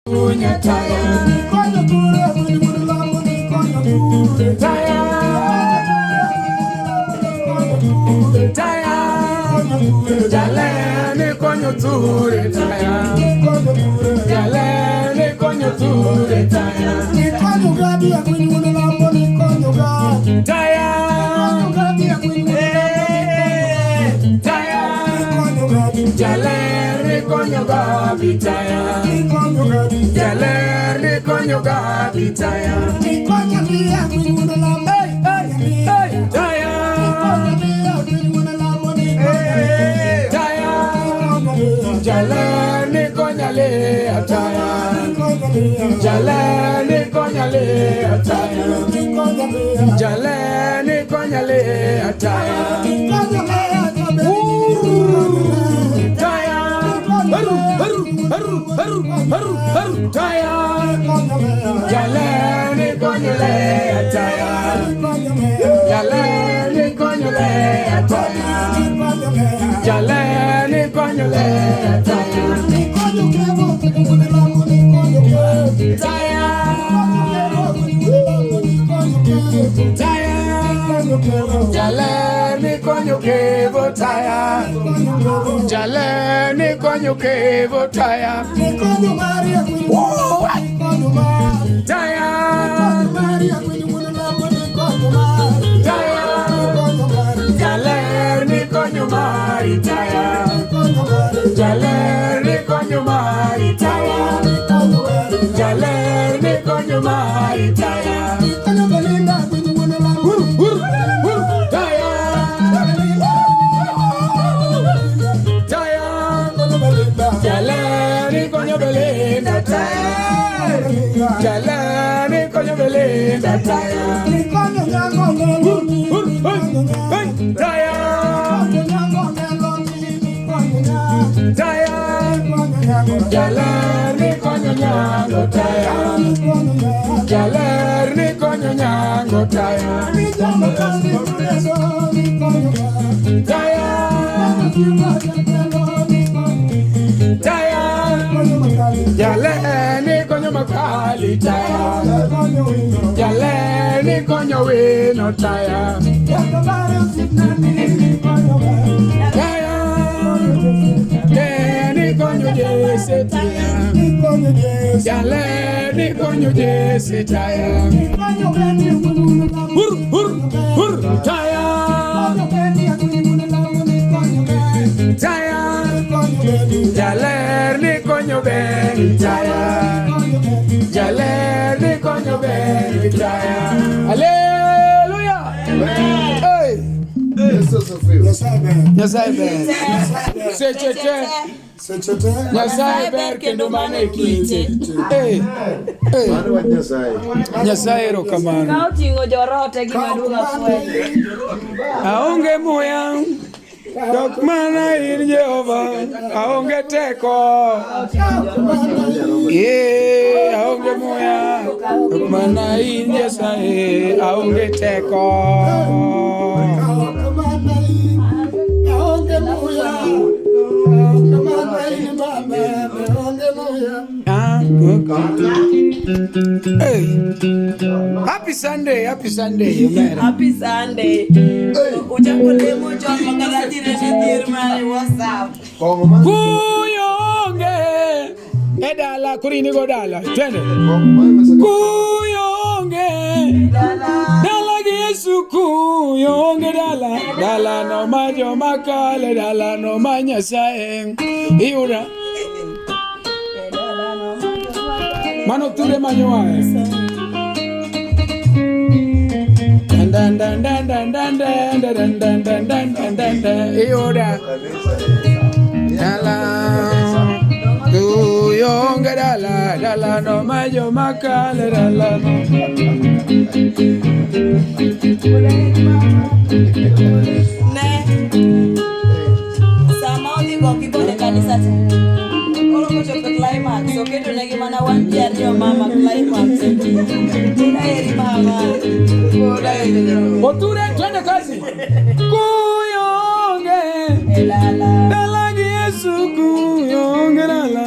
Unya taya, konyo ture, konyo lambo ni konyo ture taya, taya, jale ni konyo ture taya, jale ni konyo ture taya, ni konyo gadi ya konyo lambo ni konyo gadi taya, konyo gadi ya konyo taya, konyo gadi jale ni konyo gadi taya, konyo gadi jale ni konyo gadi taya, ni konyo dia konyo lambo taya, konyo dia konyo lambo ni taya, jale ni konyo le taya, jale ni konyo le taya, jale ni konyo le taya, taya, jale ni konyo le taya, jale ni konyo le taya, jale ni konyo le taya, ni konyo kevo konyo lambo ni konyo taya, taya, jale ni konyo kevo taya, jale ni konyo kevo taya, ni konyo Maria konyo taya, Maria konyo lambo ni konyo taya, jale ni konyo Mari taya, jale ni konyo Mari taya, jale ni konyo Mari taya, konyo Belinda konyo lambo taya, taya, jale ni konyo Belinda taya, jale ni konyo Belinda taya, ni konyo nyango taya, taya, jale ni konyo nyango taya, jale ni konyo nyango taya, taya, taya, jale ni konyo makali taya, jale ni konyo wino taya, taya, ni konyo Jesse taya, jale ni konyo Jesse taya, taya, taya, jale ni konyo Ben taya, jale ni konyo Ben taya, hallelujah, hey, Nyasai ber, sechete, Nyasai ber kendo mane kinte, hey, Nyasai ero kamano, kao tingo jorote gima duga kweli, aonge muya, dok mana in Jehova, aonge teko, aonge muya, dok mana in Nyasaye, aonge teko, hey, happy Sunday, happy Sunday, amen. happy Sunday. Ujangole mo John magalaji rejetir mari WhatsApp. Kuyonge edala kurini godala twende kuyonge dala Yesu kuyonge dala no majo makale dala no Nyasaye iura mano ture manyoa dan iura dala kuyonge dala no majo makale dala no Ne sama odigo kibole kanisa koro kochopo climax oketo negi mana one year yo mama climax ina eri mama oture twende kazi kuyonge dala Yesu kuyonge dala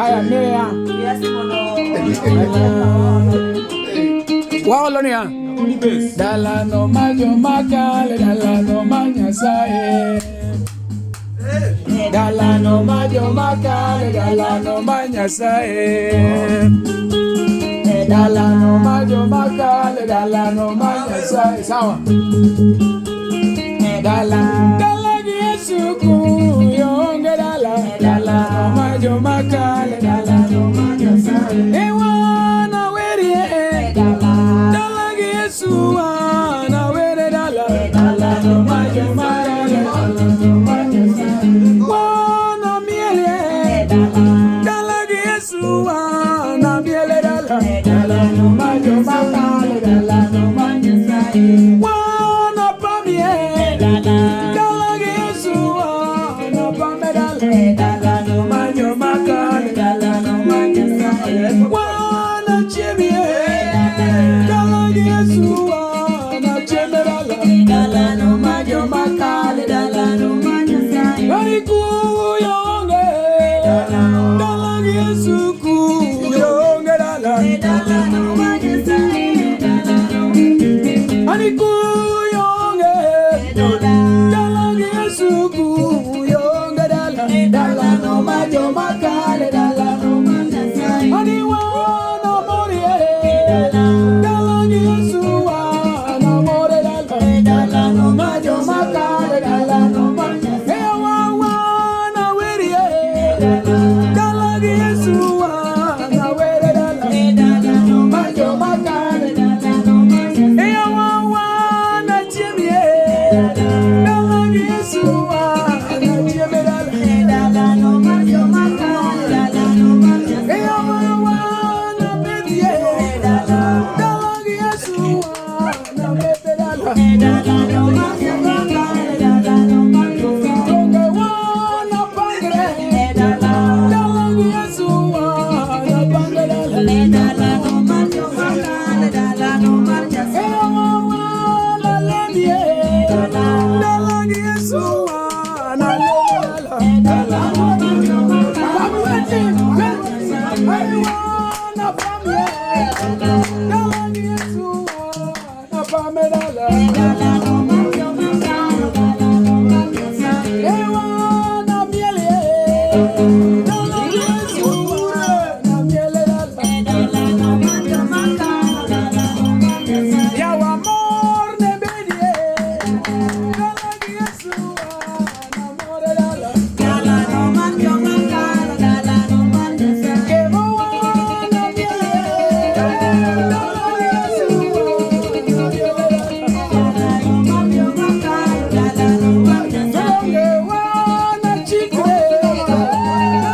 Aya mea. Walonia. Dala no majo makale, dala no manyasae. Dala no majo makale, dala no manyasae. Dala no majo makale, dala no manyasae. Sawa. Dala Yesu kuyonge dala no majo makale, dala no manyasae. Ewana werie dala Yesu ana were dala no majo makale, dala no manyasae. Wana miele dala Yesu ana miele dala no majo makale, dala no manyasae. Wana pamie dala Yesu ana pame dala no majo makale, dala no manyasae. Wana chemie dala Yesu ana cheme dala no majo makale, dala no manyasae. Kuyonge dala Yesu kuyonge dala no manyasae. Ani kuyonge dala Yesu kuyonge dala no majo makale, dala no manyasae. Ani wana morie dala Yesu wana more dala no majo makale, dala no manyasae. Wana werie dala Yesu wana were dala no majo makale, dala no manyasae. Wana chemie dala Yesu wana cheme dala no majo makale, dala no manyasae. Wana bedie dala Yesu wana bebe dala no majo makale, dala no manyasae. Wana pangre dala Yesu wana pangre dala no majo makale, dala no manyasae. Wana lemie dala Yesu wana lemie dala no majo makale, wana pamie dala Yesu wana pame dala no majo makale, dala no manyasae. Wana miele dala Yesu wana miele dala no majo makale, dala no manyasae. Yawa amor ne bedie dala Yesu wana more dala no majo makale, dala no manyasae. Wana miele dala Yesu wana miele dala no majo makale, dala no manyasae. Wana chikre dala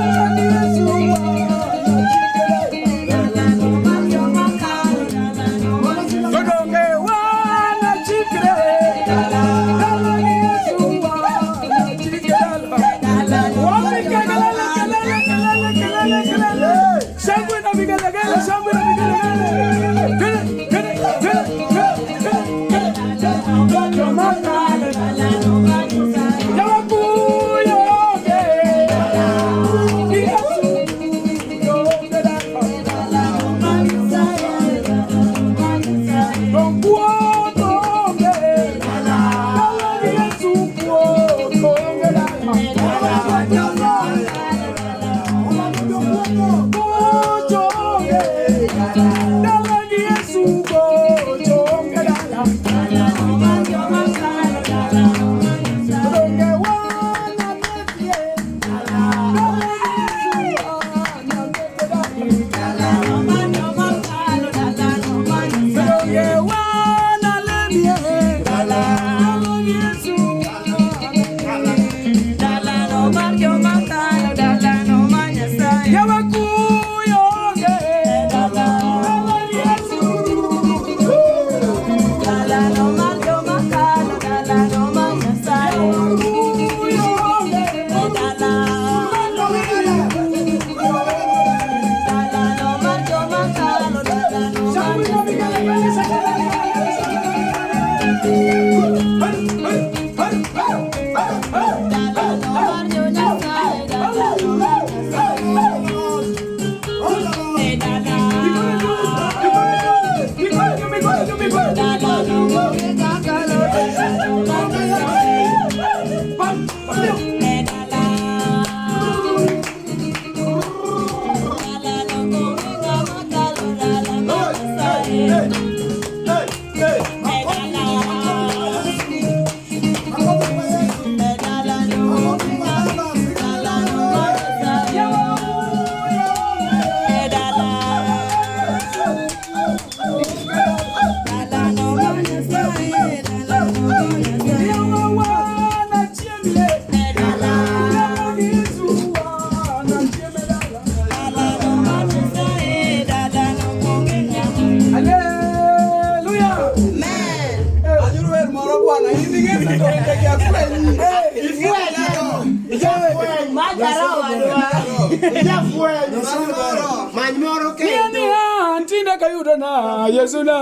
Tinda kayudo na Yesu na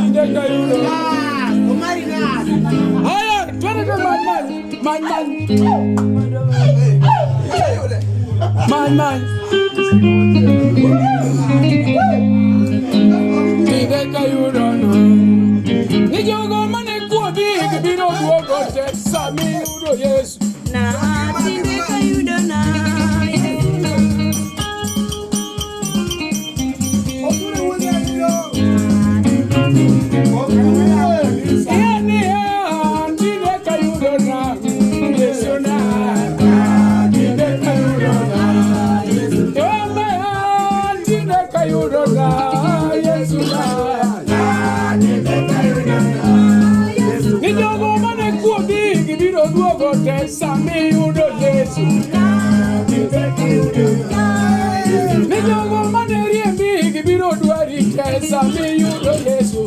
tinda kayudo aya twende man tinda kayudo na ni jogo mane kuobi gibiro duogo te sami yudo Yesu na tinda kayudo na Sami yudo Yesu ni jogo mane riembi gibiro dwari te sami yudo Yesu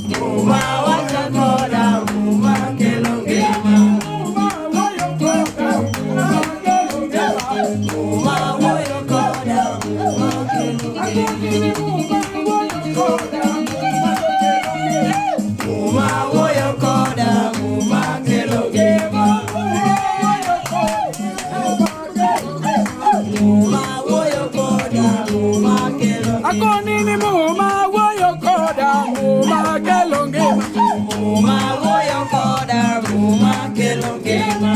Muma wacho koda, muma kelo ngima. Muma wuoyo koda, muma kelo ngima. Muma wuoyo koda, muma kelo ngima. Muma wuoyo koda, muma kelo ngima. Akonini muma wuoyo koda, muma kelo ngima. Muma wuoyo koda, muma kelo ngima.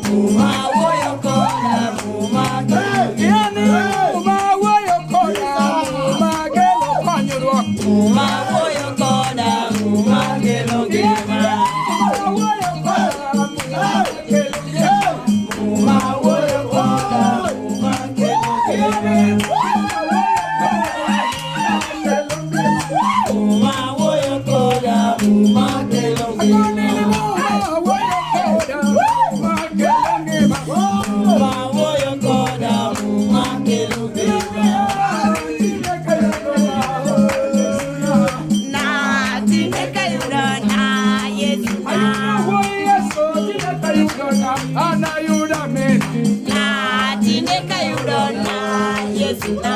Muma wuoyo koda, muma kelo ngima. Muma wuoyo koda, muma kelo konyruok. Muma wuoyo koda, muma kelo ngima. Muma wuoyo koda, muma kelo ngima. Muma wuoyo koda, muma kelo ngima. Muma wuoyo koda, muma kelo ngima. Na tineka yudo na Yesu na. Na tineka yudo na Yesu na.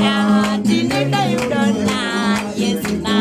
Na tineka yudo na Yesu na.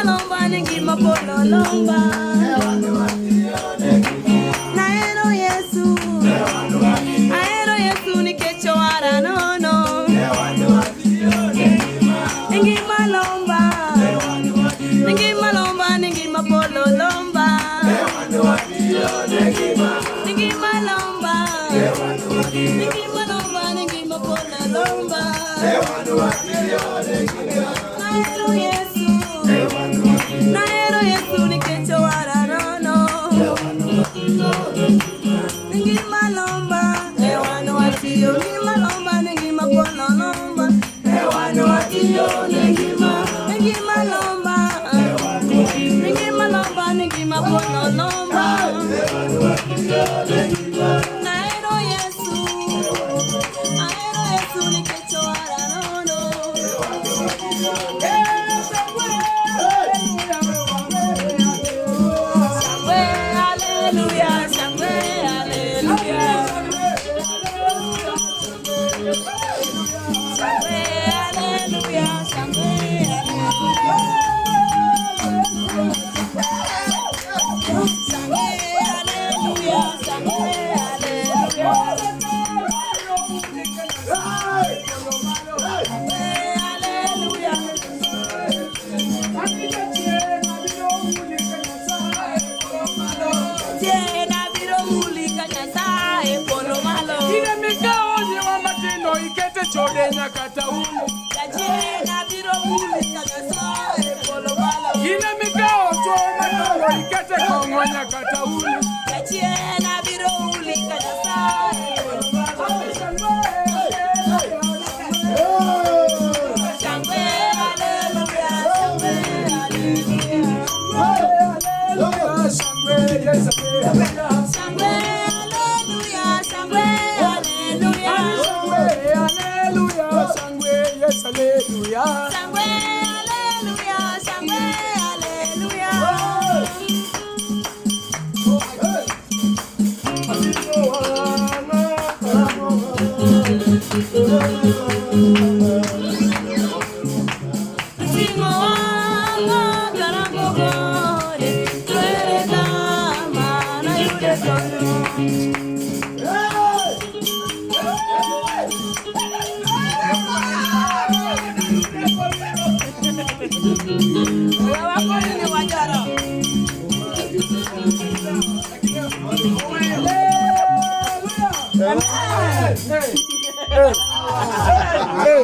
lomba, ningi mapolo lomba. Naero Yesu, ni kecho ara no no. Ningi malomba, ningi mapolo lomba. Ningi malomba, ningi mapolo lomba. Naero Yesu, ni kecho ara no no. Ningi malomba, ningi malomba, ningi mapolo lomba. Ningi malomba, ningi mapolo lomba. Naero Yesu, ni kecho ara no no. Chodenya kataulu Yajena biro muli kanyasa polo malo. Ina mikao choma tolo ikete kongonya kataulu Yajena biro muli kanyasa polo malo. Shangwe hallelujah, shangwe hallelujah, shangwe yes hallelujah, shangwe hallelujah, shangwe hallelujah. Sangwe, yes, hallelujah. Sangwe, hallelujah. Sangwe, hallelujah. Hey.